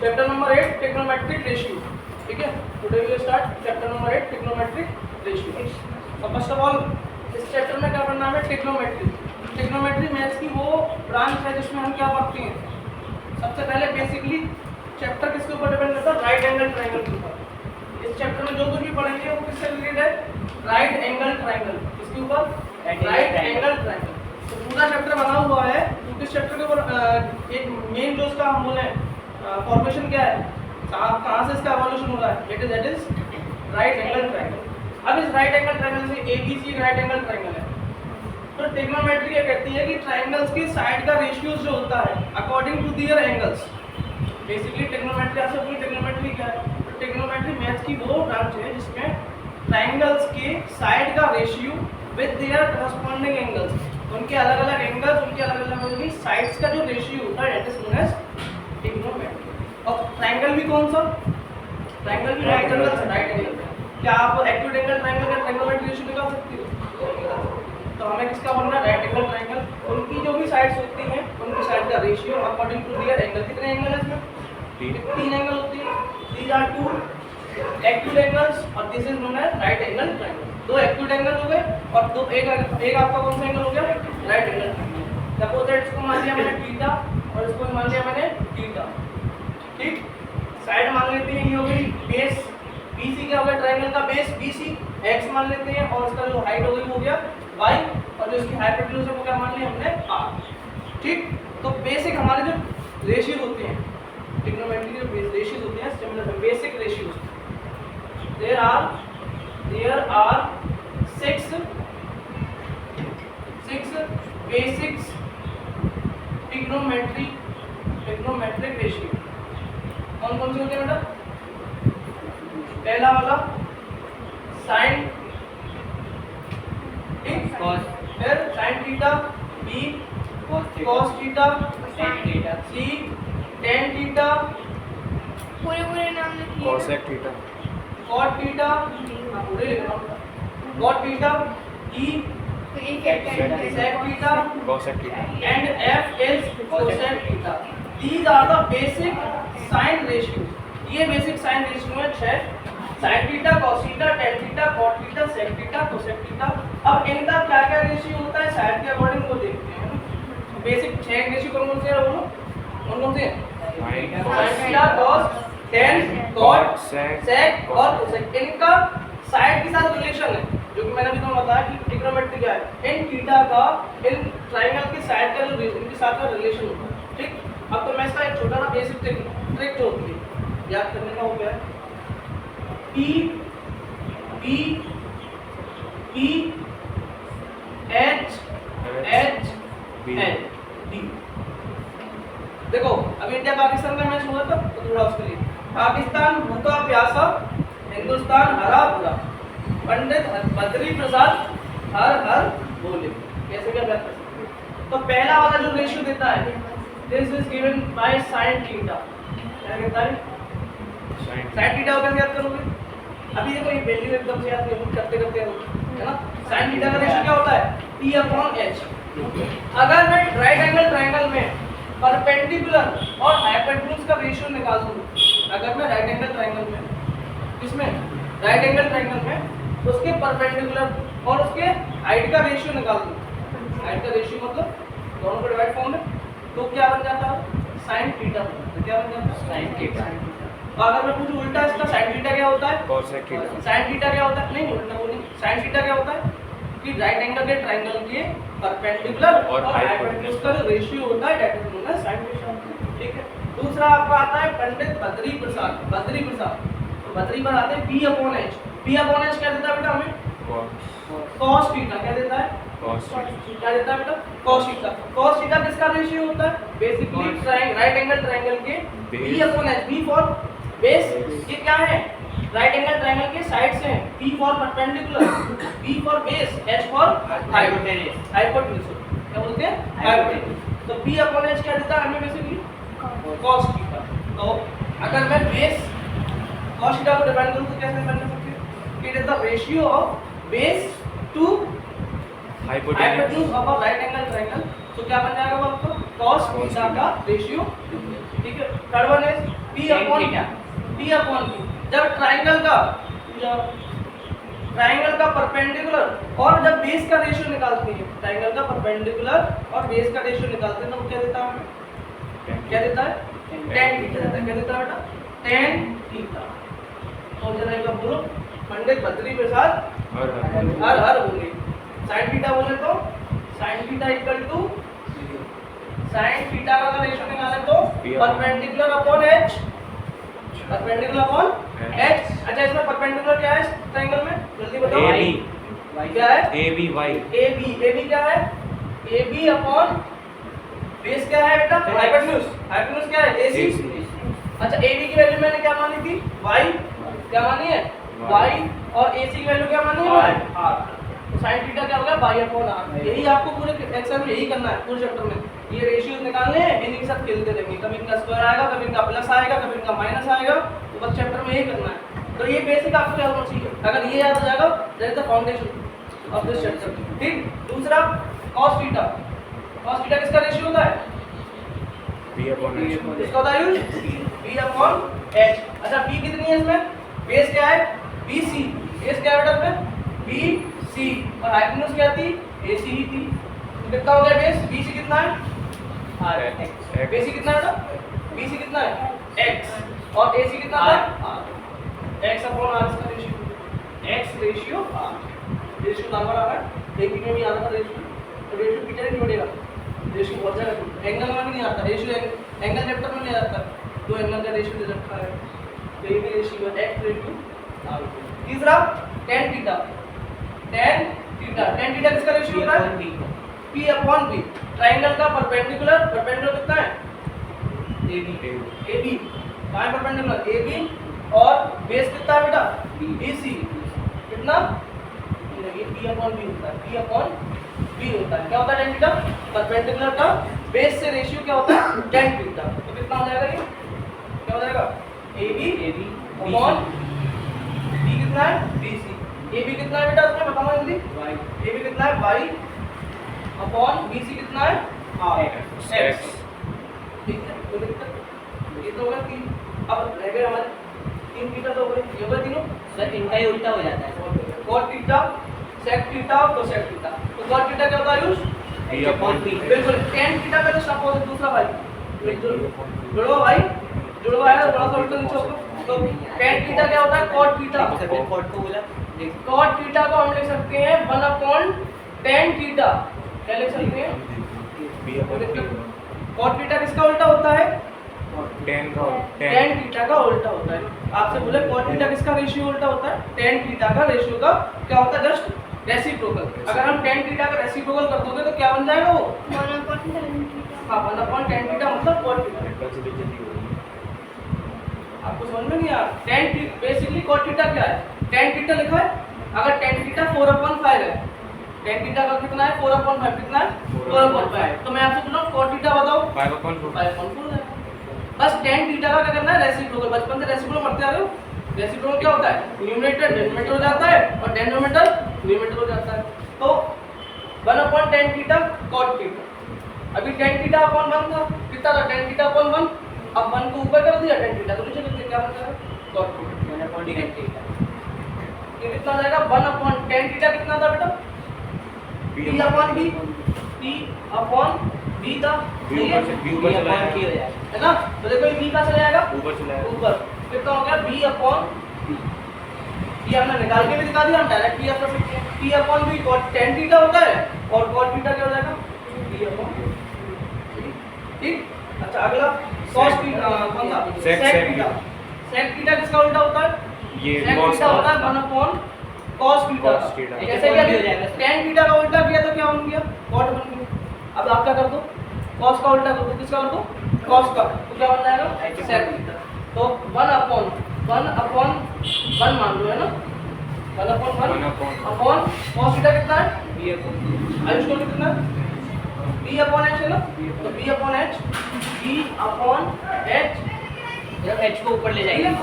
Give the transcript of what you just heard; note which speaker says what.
Speaker 1: Chapter number 8 trigonometric ratio, ठीक है। Today we will start chapter number 8 trigonometric ratio. तो first of all इस chapter में क्या पढ़ना है? ट्रिग्नोमेट्री। ट्रिग्नोमेट्री मैथ्स की वो ब्रांच है जिसमें हम क्या पढ़ते हैं? सबसे पहले बेसिकली चैप्टर किसके ऊपर डिपेंड करता है? राइट एंगल ट्रायंगल के ऊपर। इस चैप्टर में जो कुछ भी पढ़ेंगे वो किससे रिलेटेड है? Right angle triangle. किसके ऊपर? Right angle triangle. तो पूरा चैप्टर बना हुआ है क्योंकि इस चैप्टर के ऊपर एक मेन जो उसका हम बोले फॉर्मेशन क्या है, कहाँ से इसका एवोल्यूशन हो रहा है, that is right angle triangle. अब इस राइट एंगल ट्रायंगल से एबीसी राइट एंगल ट्रायंगल है। तो ट्रिग्नोमेट्री क्या कहती है कि ट्रायंगल्स की साइड का रेशियोज जो होता है according to their angles. Basically trigonometry आपसे पूरी ट्रिग्नोमेट्री क्या है? तो ट्रिग्नोमेट्री मैथ्स की वो ब्रांच है जिसमें ट्रायंगल्स के साइड का ratio with their corresponding angles, उनके अलग अलग एंगल्स, उनके अलग अलग साइड्स का जो रेशियो होता है that is known as trigonometry. और ट्रायंगल भी कौन सा? ट्रायंगल भी राइट एंगल से राइट एंगल। क्या आप एक्यूट एंगल ट्रायंगल का ट्रिग्नोमेट्री रेशियो निकाल सकते हो? तो हमें किसका बनना है? Right angle triangle. उनकी जो भी साइड्स होती हैं उनकी साइड का ratio according to their angle. कितने एंगल है इसमें? 3 एंगल होती है। दीज आर 2 एक्यूट एंगल्स और this is known as right angle triangle. 2 acute angle हो गए और एक आपका कौन सा एंगल हो गया? Right angle triangle. Suppose that इसको मान लिया मैंने थीटा और इसको मान लिया मैंने थीटा, ठीक। साइड मान लेते हैं, ये हो गई बेस BC क्या हो गया? ट्रायंगल का बेस BC। x मान लेते हैं और इसका जो हाइट हो गई वो गया y और जो इसकी हाइपोटेन्यूज है वो क्या मान लिया हमने? r, ठीक। तो बेसिक हमारे जो रेशियोज होते हैं ट्रिग्नोमेट्री के जो रेशियोज होते हैं similar basic ratios, there are 6 basic trigonometric ratio. कौन कौन से होते हैं बेटा? पहला वाला साइन, ठीक, फिर sine theta, B cos theta, C tan theta,
Speaker 2: पूरे नाम लिखिए।
Speaker 3: कोसेक थीटा,
Speaker 1: कॉट थीटा, पूरे लिखना, cot theta, E sec theta,
Speaker 3: cosec theta,
Speaker 1: and f is cosec theta. These are the basic sine ratios. ये basic sine ratio है 6, sin theta, cos theta, tan theta, cot theta, sec theta, cosec theta. अब इनका क्या क्या ratio होता है side के according वो देखते हैं। बेसिक 6 रेशियो कौन कौन से हैं? बोलो कौन कौन से हैं? sin theta, cos, tan, cot, sec और cosec। इनका साइड के साथ रिलेशन है जो कि मैंने अभी तुम्हें बताया कि ट्रिग्नोमेट्री क्या है। इन थीटा का इन ट्रायंगल के साइड का जो इनके साथ का रिलेशन होता है, ठीक। अब तो मैं इसका एक छोटा सा बेसिक ट्रिक जो होती है याद करने का हो गया है P B P H H N D। देखो अभी इंडिया पाकिस्तान का मैच हुआ था तो थोड़ा उसके लिए पाकिस्तान भूखा प्यासा, हिंदुस्तान हरा भरा, पंडित बद्री प्रसाद हर हर बोले। कैसे क्या बात है? तो पहला वाला जो रेशियो देता है this is given by sin theta. क्या कहता है? sin थीटा को कैसे याद करोगे? अभी देखो ये वैल्यू एकदम से याद नहीं करते करते है ना। sin थीटा का रेशियो क्या होता है? P/H। अगर मैं राइट एंगल ट्रायंगल में परपेंडिकुलर और हाइपोटेन्यूज का रेशियो निकाल दूं, अगर मैं राइट एंगल ट्रायंगल में किसमें राइट एंगल ट्रायंगल में उसके परपेंडिकुलर और उसके हाइट का रेशियो निकाल दूं, हाइट का रेशियो मतलब दोनों को डिवाइड फॉर्म में, तो क्या बन जाता है? sin theta. तो क्या बन जाता है? sin theta. और अगर मैं पूछूं उल्टा इसका sin थीटा क्या होता है?
Speaker 3: Cosec theta.
Speaker 1: sin थीटा क्या होता है? नहीं उल्टा बोलिए, sin थीटा क्या होता है? कि राइट एंगल के ट्रायंगल के परपेंडिकुलर और हाइपोटेन्यूज का जो रेशियो होता है that is known as sin theta, ठीक है। दूसरा आपका आता है पंडित बद्री प्रसाद, बद्री प्रसाद। तो बद्री पर आते हैं P/H। P/H क्या देता है बेटा हमें? cos theta. क्या देता है? क्या देता है बेटा? cos theta. cos थीटा किसका रेशियो होता है? बेसिकली राइट एंगल ट्रायंगल के P/H। B फॉर बेस, ये क्या है? राइट एंगल ट्रायंगल के साइड से हैं। P for perpendicular, B for base, H for hypotenuse. Hypotenuse क्या बोलते हैं? हाइपोटेन्यूज। तो P/H क्या देता है हमें? Basically cos theta. तो अगर मैं बेस cos थीटा को डिफाइन करूं तो कैसे डिफाइन कर सकते हैं? It is the ratio of base to hypotenuse of a right angle triangle. तो क्या बन जाएगा वो आपको? cos थीटा का रेशियो, ठीक है। Third one is P upon P। जब ट्राइंगल का परपेंडिकुलर और जब बेस का रेशियो निकालते हैं, ट्राइंगल का परपेंडिकुलर और बेस का रेशियो निकालते हैं तो वो क्या देता है हमें? क्या देता है? tan थीटा देता है। क्या देता है बेटा? tan theta. और जरा एक बार बोलो, पंडित बद्री प्रसाद हर हर बोले। sin थीटा बोले तो sin theta equal to sin theta का रेशियो निकालें तो perpendicular upon h, perpendicular upon h। अच्छा इसमें परपेंडिकुलर क्या है इस ट्रायंगल में? जल्दी बताओ।
Speaker 3: AB
Speaker 1: क्या है?
Speaker 3: AB y
Speaker 1: AB क्या है? AB अपॉन बेस क्या है बेटा? हाइपोटेन्यूज क्या है? AC। अच्छा AB की वैल्यू मैंने क्या मानी थी? y। क्या मानी है? y। और AC की वैल्यू क्या मानी है? r। तो sin थीटा क्या होगा? y upon r। यही आपको पूरे एक्सरसाइज में यही करना है पूरे चैप्टर में। ये रेशियोज निकालने हैं, इन्हीं के साथ खेलते रहेंगे। कभी इनका स्क्वायर आएगा, कभी इनका प्लस आएगा, कभी इनका माइनस आएगा। तो बस चैप्टर में यही करना है। तो ये बेसिक आपको याद होना चाहिए। अगर ये याद हो जाएगा that is the foundation of this chapter. ठीक। दूसरा cos थीटा। cos थीटा किसका रेशियो होता है?
Speaker 3: B upon h
Speaker 1: इसका होता है b अपॉन h। अच्छा b कितनी है इसमें? बेस क्या है? BC। बेस क्या है बेटा इसमें? BC। और हाइपोटेन्यूज क्या थी? AC ही थी। तो कितना हो गया बेस? BC कितना है? r। BC कितना है बेटा? BC कितना है? x। और AC कितना है? r। x अपॉन r इसका ratio. x ratio r। Ratio number आ रहा है। एक में भी आता था रेशियो। तो रेशियो पीछे नहीं बढ़ेगा। रेशियो बहुत जगह एंगल में भी नहीं आता। रेशियो एंगल चैप्टर में नहीं आता। दो एंगल का रेशियो दे रखा है। तो ये भी रेशियो है x रेशियो r। तीसरा tan थीटा। tan थीटा किसका रेशियो होता है? P upon B। ट्रायंगल का परपेंडिकुलर कितना है? AB। कहाँ है परपेंडिकुलर? AB। और बेस कितना है बेटा? BC। कितना? ये P अपॉन B होता है। P अपॉन B होता है। क्या होता है tan थीटा? परपेंडिकुलर का बेस से रेशियो क्या होता है? tan theta. तो कितना हो जाएगा ये? क्या हो जाएगा? AB अपॉन B कितना है? BC। AB कितना है बेटा उसमें बताओ जल्दी? AB कितना है? Y अपॉन BC कितना है? x। ठीक है। तो ये तो होगा 3। अब रह गए हमारे 3 थीटा तो हो गए। ये होगा तीनों।
Speaker 4: सर इनका ही उल्टा हो जाता है।
Speaker 1: cot theta, sec theta, cosec theta. तो cot थीटा क्या होता है आयुष?
Speaker 3: B upon P
Speaker 1: बिल्कुल। tan थीटा का जो सपोज दूसरा भाई जुड़वा भाई, जुड़वा है थोड़ा सा उल्टा नीचे होगा। तो tan थीटा क्या होता है? cot theta.
Speaker 4: कॉट को बोला
Speaker 1: cot थीटा को हम लिख सकते हैं 1 अपॉन tan थीटा। क्या लिख सकते हैं?
Speaker 3: B upon P
Speaker 1: cot theta किसका उल्टा होता है?
Speaker 3: tan का
Speaker 1: tan थीटा का उल्टा होता है। आपसे बोले cot थीटा किसका रेशियो उल्टा होता है? tan थीटा का रेशियो का क्या होता है? Just reciprocal. अगर हम tan थीटा का रेसिप्रोकल कर दोगे तो क्या बन जाएगा वो?
Speaker 2: 1 upon tan थीटा।
Speaker 1: हाँ 1 अपॉन tan थीटा मतलब cot थीटा। आपको समझ में नहीं आ रहा? tan theta basically cot theta क्या है? tan थीटा लिखा है। अगर tan थीटा 4 अपॉन 5 है, tan थीटा का कितना है? 4 अपॉन 5 कितना है? 4 अपॉन 5। तो मैं आपसे पूछ रहा हूँ cot थीटा बताओ।
Speaker 3: 5 upon 4
Speaker 1: 5 अपॉन 4 है। बस tan थीटा का क्या करना है? रेसिप्रोकल। बचपन से रेसिप्रोकल पढ़ते आ रहे हो। रेसिप्रोकल क्या होता है? न्यूमरेटर डिनोमिनेटर हो जाता है और डिनोमिनेटर न्यूमरेटर हो जाता है। तो 1 upon tan theta cot theta. अभी tan थीटा अपॉन 1 था। कितना था? tan theta upon 1। अब 1 को ऊपर कर दिया, tan थीटा को नीचे कर दिया। क्या बन जाएगा? cot theta.
Speaker 4: 1 upon tan theta.
Speaker 1: ये कितना हो जाएगा? 1 अपॉन tan थीटा कितना था बेटा? P upon B। P upon B था।
Speaker 3: B ऊपर चला
Speaker 4: upon P हो
Speaker 3: जाएगा
Speaker 4: जाएगा।
Speaker 1: है ना? तो देखो ये B कहाँ चला जाएगा?
Speaker 3: ऊपर चला जाएगा
Speaker 1: ऊपर। कितना हो गया? B upon B। ये हमने निकाल के भी दिखा दिया। हम डायरेक्ट P कर सकते हैं। P upon B cot tan theta होता है और cot थीटा क्या हो जाएगा? B upon B। ठीक। अच्छा अगला cos थीटा कौन सा?
Speaker 3: Sec
Speaker 1: theta. sec थीटा किसका उल्टा होता है?
Speaker 3: ये
Speaker 1: sec
Speaker 3: cos
Speaker 1: थीटा होता है 1 upon cos theta.
Speaker 3: cos theta.
Speaker 1: जैसे कि अभी tan थीटा का उल्टा किया तो क्या बन गया? cot बन गया। अब आप क्या कर दो? cos का उल्टा कर दो। किसका कर दो? cos का। तो क्या बन जाएगा? sec theta. तो 1 अपॉन 1 मान लो है ना? 1 अपॉन 1 अपॉन cos थीटा कितना है?
Speaker 4: B upon
Speaker 1: आयुष को कितना है? B अपॉन h है ना? तो B upon h, B upon h
Speaker 4: जब h को ऊपर ले
Speaker 1: ठीक
Speaker 4: जाएंगे
Speaker 1: है?